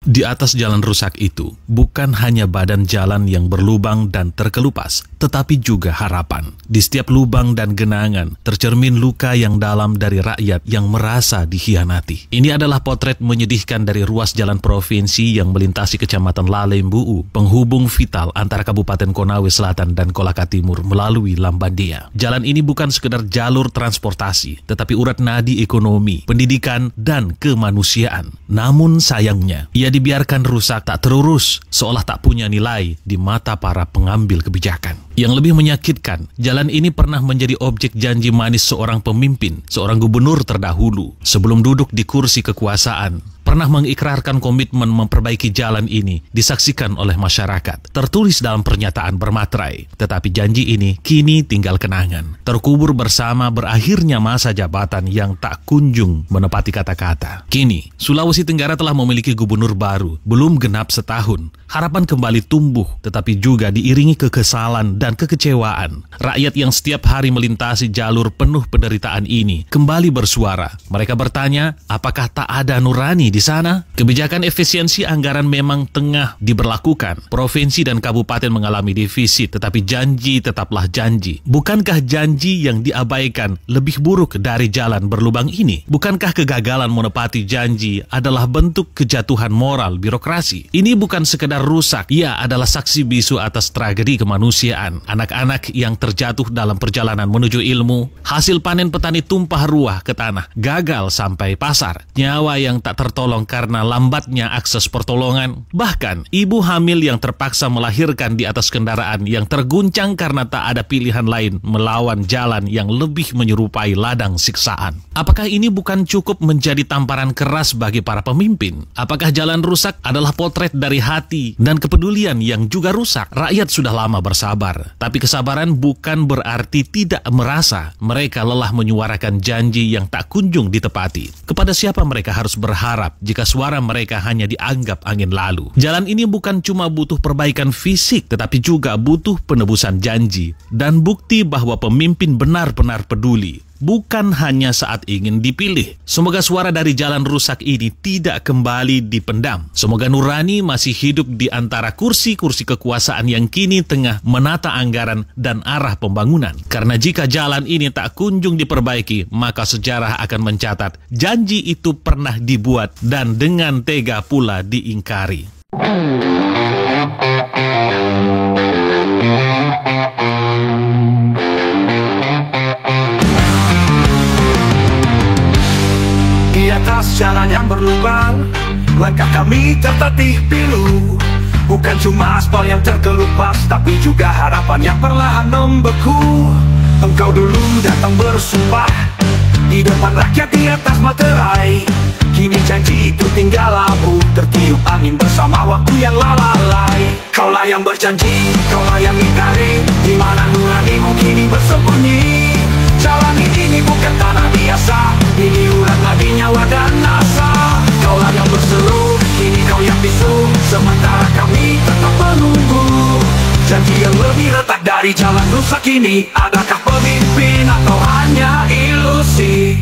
Di atas jalan rusak itu, bukan hanya badan jalan yang berlubang dan terkelupas, tetapi juga harapan. Di setiap lubang dan genangan, tercermin luka yang dalam dari rakyat yang merasa dikhianati. Ini adalah potret menyedihkan dari ruas jalan provinsi yang melintasi Kecamatan Lalembuu, penghubung vital antara Kabupaten Konawe Selatan dan Kolaka Timur melalui Lambandea. Jalan ini bukan sekedar jalur transportasi, tetapi urat nadi ekonomi, pendidikan, dan kemanusiaan. Namun sayangnya, ia dibiarkan rusak tak terurus, seolah tak punya nilai di mata para pengambil kebijakan. Yang lebih menyakitkan, jalan ini pernah menjadi objek janji manis seorang pemimpin, seorang gubernur terdahulu. Sebelum duduk di kursi kekuasaan, pernah mengikrarkan komitmen memperbaiki jalan ini, disaksikan oleh masyarakat. Tertulis dalam pernyataan bermaterai, tetapi janji ini kini tinggal kenangan. Terkubur bersama berakhirnya masa jabatan yang tak kunjung menepati kata-kata. Kini, Sulawesi Tenggara telah memiliki gubernur baru, belum genap setahun. Harapan kembali tumbuh, tetapi juga diiringi kekesalan dan kekecewaan. Rakyat yang setiap hari melintasi jalur penuh penderitaan ini kembali bersuara. Mereka bertanya, apakah tak ada nurani di sana? Kebijakan efisiensi anggaran memang tengah diberlakukan. Provinsi dan kabupaten mengalami defisit, tetapi janji tetaplah janji. Bukankah janji yang diabaikan lebih buruk dari jalan berlubang ini? Bukankah kegagalan menepati janji adalah bentuk kejatuhan moral birokrasi? Ini bukan sekedar rusak, ia adalah saksi bisu atas tragedi kemanusiaan. Anak-anak yang terjatuh dalam perjalanan menuju ilmu, hasil panen petani tumpah ruah ke tanah, gagal sampai pasar, nyawa yang tak tertolong karena lambatnya akses pertolongan, bahkan ibu hamil yang terpaksa melahirkan di atas kendaraan yang terguncang karena tak ada pilihan lain melawan jalan yang lebih menyerupai ladang siksaan. Apakah ini bukan cukup menjadi tamparan keras bagi para pemimpin? Apakah jalan rusak adalah potret dari hati dan kepedulian yang juga rusak? Rakyat sudah lama bersabar, tapi kesabaran bukan berarti tidak merasa. Mereka lelah menyuarakan janji yang tak kunjung ditepati. Kepada siapa mereka harus berharap jika suara mereka hanya dianggap angin lalu? Jalan ini bukan cuma butuh perbaikan fisik, tetapi juga butuh penebusan janji dan bukti bahwa pemimpin benar-benar peduli, bukan hanya saat ingin dipilih. Semoga suara dari jalan rusak ini tidak kembali dipendam. Semoga nurani masih hidup di antara kursi-kursi kekuasaan yang kini tengah menata anggaran dan arah pembangunan. Karena jika jalan ini tak kunjung diperbaiki, maka sejarah akan mencatat janji itu pernah dibuat dan dengan tega pula diingkari. Di atas jalan yang berlubang, langkah kami tertatih pilu. Bukan cuma aspal yang terkelupas, tapi juga harapan yang perlahan membeku. Engkau dulu datang bersumpah di depan rakyat di atas materai. Kini janji itu tinggal abu, tertiup angin bersama waktu yang lalai. Kaulah yang berjanji, kaulah yang ingkari, di mana nuranimu kini bersembunyi. Jalan ini bukan tanah biasa, ini urat nadi nyawa dan asa. Kaulah yang berseru, kini kau yang bisu, sementara kami tetap menunggu. Janji yang lebih retak dari jalan rusak ini, adakah pemimpin atau hanya ilusi?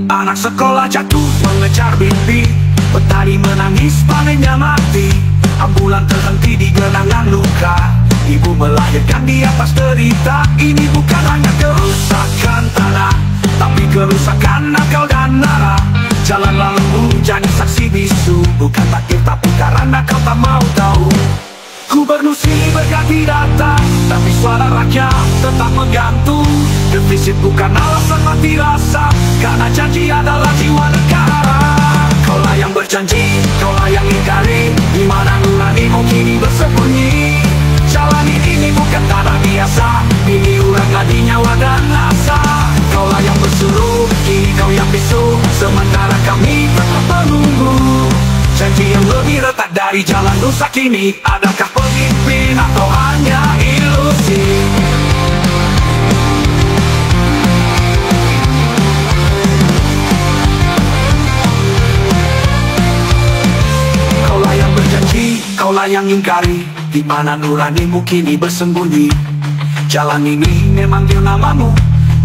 Anak sekolah jatuh mengejar mimpi, petani menangis panennya mati, ambulan terhenti di genangan luka, ibu melahirkan di atas derita. Ini bukan hanya kerusakan tanah, tapi kerusakan akal dan nara. Jalan lalu jadi saksi bisu, bukan takdir tapi karena kau tak mau tahu. Gubernur silih berganti datang, tapi suara rakyat tetap menggantung. Defisit bukan alasan mati rasa, karena janji adalah jiwa negara. Kaulah yang berjanji, kaulah yang ingkari, di mana nuranimu kini bersembunyi. Jalan ini bukan tanah biasa, ini urat nadi nyawa dan asa. Kaulah yang bersuruh, kini kau yang bisu, sementara kami tetap menunggu. Janji yang lebih retak dari jalan rusak ini, adakah pemimpin atau hanya ilusi? Kaulah yang berjanji, kaulah yang ingkari, di mana nuranimu kini bersembunyi. Jalan ini memanggil namamu,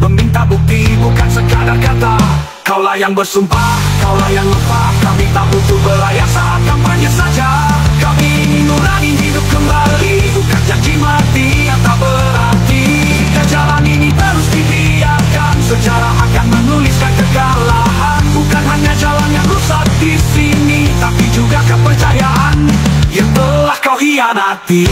meminta bukti bukan sekadar kata. Kaulah yang bersumpah, Kaulah yang lemah, kami tak butuh berlayar saat kampanye saja. Kami ingin nurani hidup kembali, bukan janji mati yang tak berarti. Jika jalan ini terus dibiarkan, sejarah akan menuliskan kekalahan. Bukan hanya jalan yang rusak di sini, tapi juga kepercayaan yang telah kau hianati.